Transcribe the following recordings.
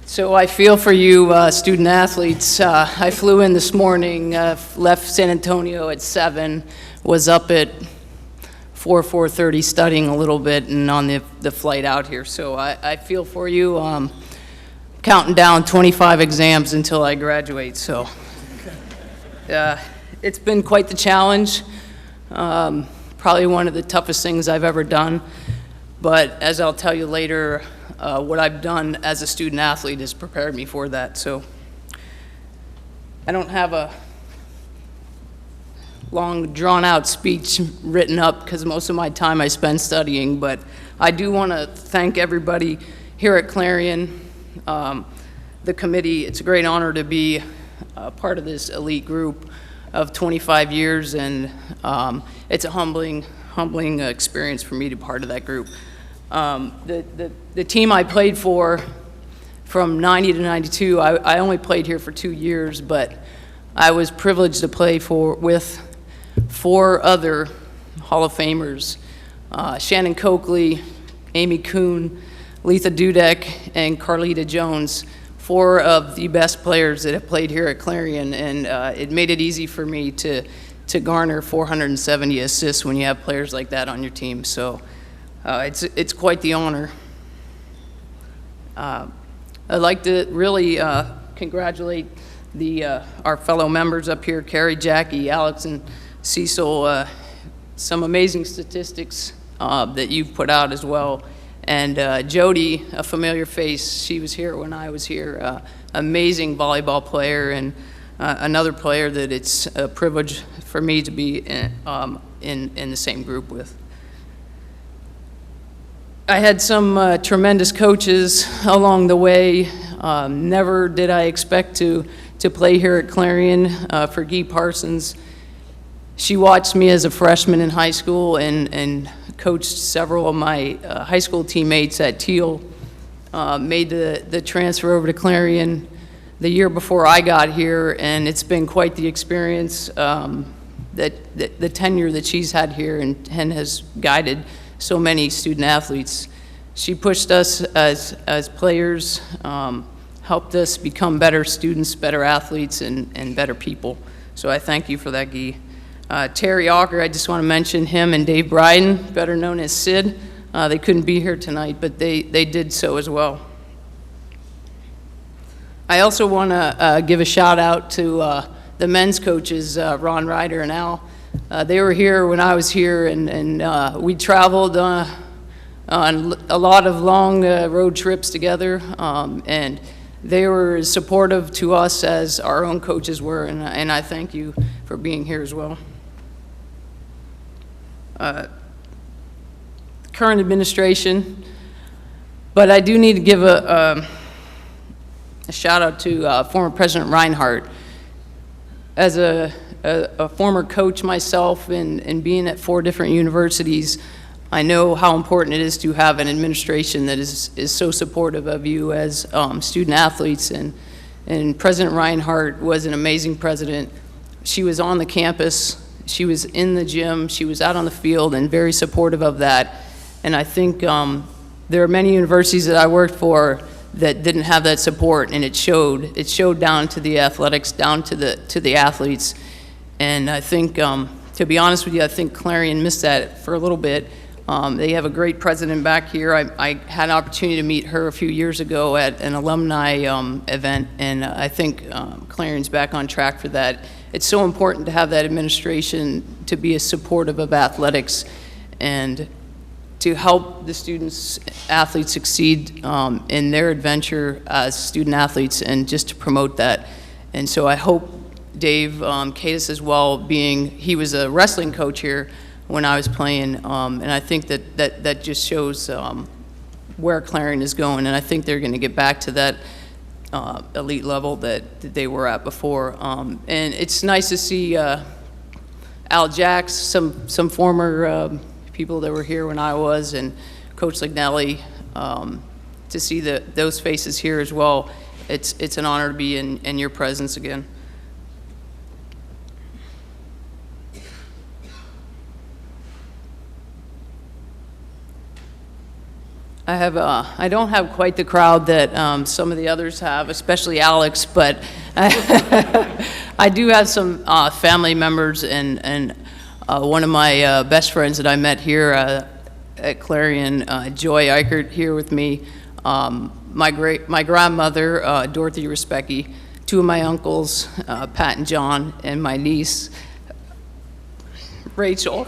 So I feel for you student athletes. I flew in this morning, left San Antonio at 7, was up at 4:30 studying a little bit and on the flight out here. So I feel for you. Counting down 25 exams until I graduate. So it's been quite the challenge. Probably one of the toughest things I've ever done. But as I'll tell you later, what I've done as a student athlete has prepared me for that. So I don't have a long drawn-out speech written up because most of my time I spend studying, but I do want to thank everybody here at Clarion, the committee. It's a great honor to be part of this elite group of 25 years, and it's a humbling experience for me to be part of that group. The team I played for from 90 to 92, I only played here for 2 years, but I was privileged to play with 4 other Hall of Famers, Shannon Coakley, Amy Kuhn, Letha Dudek, and Carlita Jones, 4 of the best players that have played here at Clarion, and it made it easy for me to garner 470 assists when you have players like that on your team. So it's quite the honor. I'd like to really congratulate our fellow members up here, Carrie, Jackie, Alex, and Cecil. Some amazing statistics that you've put out as well. And Jody, a familiar face, she was here when I was here. Amazing volleyball player, and another player that it's a privilege for me to be in the same group with. I had some tremendous coaches along the way. Never did I expect to play here at Clarion. For Guy Parsons, she watched me as a freshman in high school and coached several of my high school teammates at Teal. Made the transfer over to Clarion the year before I got here, and it's been quite the experience. The tenure that she's had here and has guided so many student athletes. She pushed us as players, helped us become better students, better athletes, and better people. So I thank you for that, Guy. Terry Auker, I just want to mention him and Dave Bryden, better known as Sid. They couldn't be here tonight, but they did so as well. I also want to give a shout out to the men's coaches, Ron Ryder and Al. They were here when I was here, and we traveled on a lot of long road trips together, and they were as supportive to us as our own coaches were, and I thank you for being here as well. Current administration, but I do need to give a shout out to former President Reinhardt. As a former coach myself and being at 4 different universities, I know how important it is to have an administration that is so supportive of you as student athletes, and President Reinhardt was an amazing president. She was on the campus, she was in the gym, she was out on the field, and very supportive of that. And I think there are many universities that I worked for that didn't have that support, and it showed. It showed down to the athletics, down to the athletes. And I think, to be honest with you, I think Clarion missed that for a little bit. They have a great president back here. I had an opportunity to meet her a few years ago at an alumni event, and I think Clarion's back on track for that. It's so important to have that administration to be as supportive of athletics and to help the students, athletes succeed in their adventure as student athletes, and just to promote that. And so I hope Dave Cadis as well, he was a wrestling coach here when I was playing, and I think that just shows where Clarion is going, and I think they're going to get back to that elite level that they were at before. And it's nice to see Al Jacks, some former people that were here when I was, and Coach Lignelli, to see those faces here as well. It's an honor to be in your presence again. I don't have quite the crowd that some of the others have, especially Alex, but I do have some family members and one of my best friends that I met here at Clarion, Joy Eichert, here with me. My grandmother, Dorothy Respecki, two of my uncles, Pat and John, and my niece, Rachel.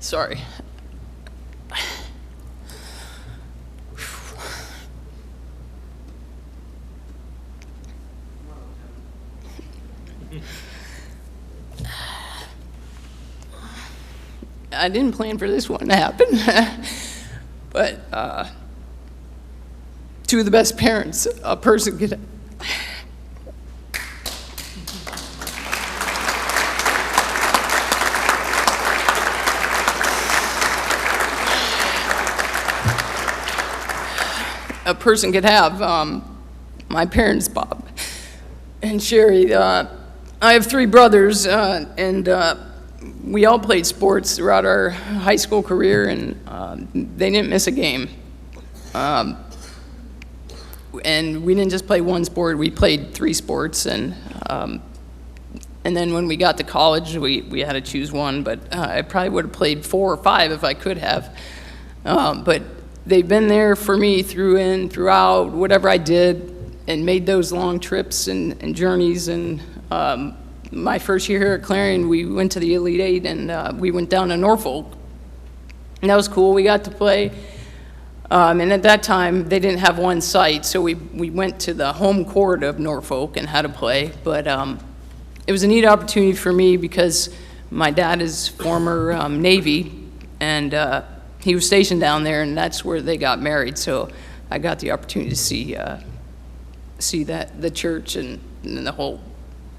Sorry. I didn't plan for this one to happen, but two of the best parents a person could. A person could have. My parents, Bob and Sherry. I have three brothers, and we all played sports throughout our high school career, and they didn't miss a game. And we didn't just play one sport; we played three sports, and then when we got to college, we had to choose one. But I probably would have played 4 or 5 if I could have. But they've been there for me throughout whatever I did, and made those long trips and journeys. And my first year here at Clarion, we went to the Elite Eight, and we went down to Norfolk. And that was cool. We got to play. And at that time, they didn't have one site, so we went to the home court of Norfolk and had to play. But it was a neat opportunity for me because my dad is former Navy, and he was stationed down there, and that's where they got married. So I got the opportunity to see the church and the whole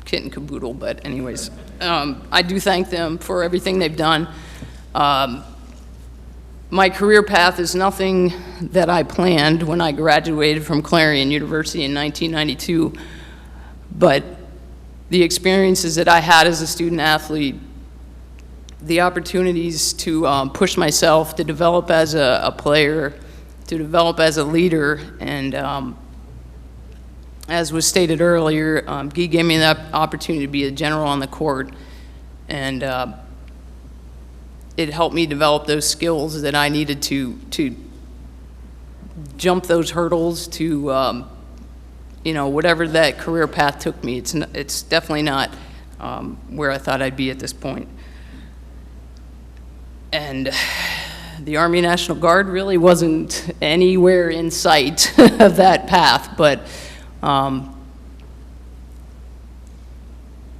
kit and caboodle. But anyways, I do thank them for everything they've done. My career path is nothing that I planned when I graduated from Clarion University in 1992, but the experiences that I had as a student athlete, the opportunities to push myself, to develop as a player, to develop as a leader, and as was stated earlier, Guy gave me that opportunity to be a general on the court, and it helped me develop those skills that I needed to jump those hurdles to, whatever that career path took me. It's definitely not where I thought I'd be at this point. And the Army National Guard really wasn't anywhere in sight of that path, but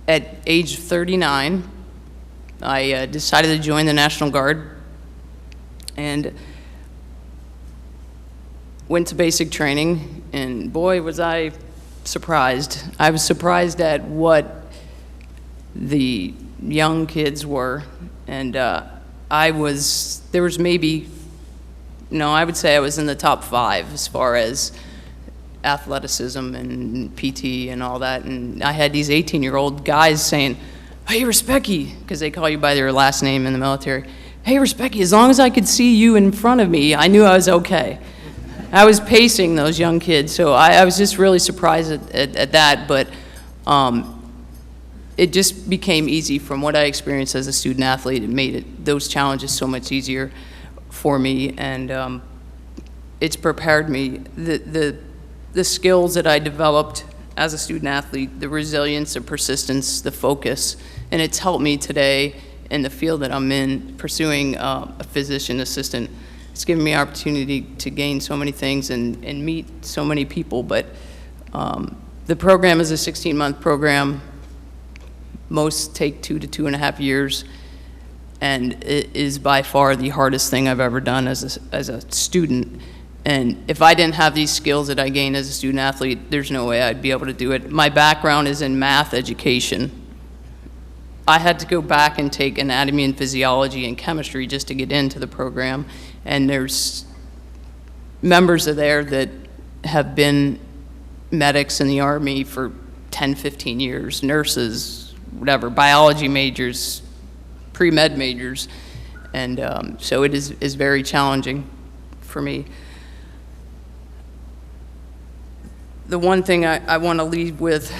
at age 39, I decided to join the National Guard and went to basic training, and boy, was I surprised. I was surprised at what the young kids were, and I would say I was in the top 5 as far as athleticism and PT and all that, and I had these 18-year-old guys saying, "Hey, Respecki," because they call you by their last name in the military. "Hey, Respecki, as long as I could see you in front of me, I knew I was okay." I was pacing those young kids, so I was just really surprised at that, but it just became easy from what I experienced as a student athlete. It made those challenges so much easier for me, and it's prepared me. The skills that I developed as a student athlete, the resilience, the persistence, the focus, and it's helped me today in the field that I'm in, pursuing a physician assistant. It's given me opportunity to gain so many things and meet so many people, but the program is a 16-month program. Most take 2 to 2.5 years, and it is by far the hardest thing I've ever done as a student. And if I didn't have these skills that I gained as a student athlete, there's no way I'd be able to do it. My background is in math education. I had to go back and take anatomy and physiology and chemistry just to get into the program. And there's members of there that have been medics in the Army for 10, 15 years, nurses, whatever, biology majors, pre-med majors, and so it is very challenging for me. The one thing I want to leave with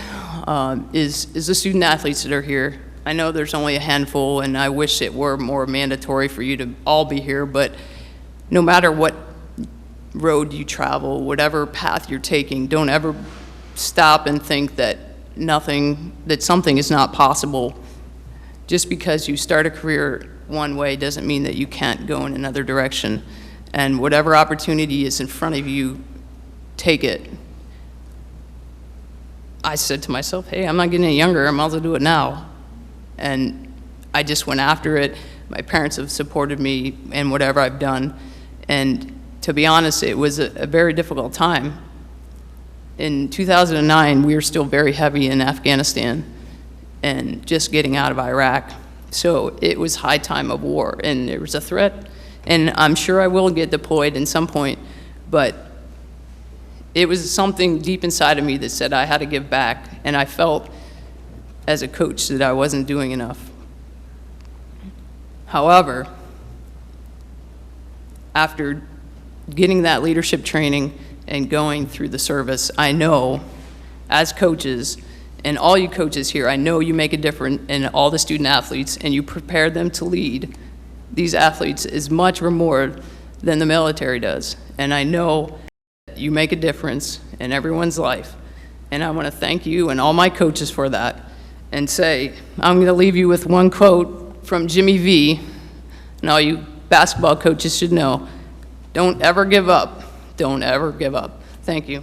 is the student athletes that are here. I know there's only a handful, and I wish it were more mandatory for you to all be here, but no matter what road you travel, whatever path you're taking, don't ever stop and think that something is not possible. Just because you start a career one way doesn't mean that you can't go in another direction. And whatever opportunity is in front of you, take it. I said to myself, hey, I'm not getting any younger, I might as well do it now. And I just went after it. My parents have supported me in whatever I've done. And to be honest, it was a very difficult time. In 2009, we were still very heavy in Afghanistan and just getting out of Iraq. So it was high time of war, and there was a threat. And I'm sure I will get deployed at some point, but it was something deep inside of me that said I had to give back, and I felt as a coach that I wasn't doing enough. However, after getting that leadership training and going through the service, I know as coaches, and all you coaches here, I know you make a difference in all the student athletes, and you prepare them to lead these athletes as much or more than the military does. And I know you make a difference in everyone's life. And I want to thank you and all my coaches for that, and say, I'm going to leave you with one quote from Jimmy V, and all you basketball coaches should know: don't ever give up. Don't ever give up. Thank you.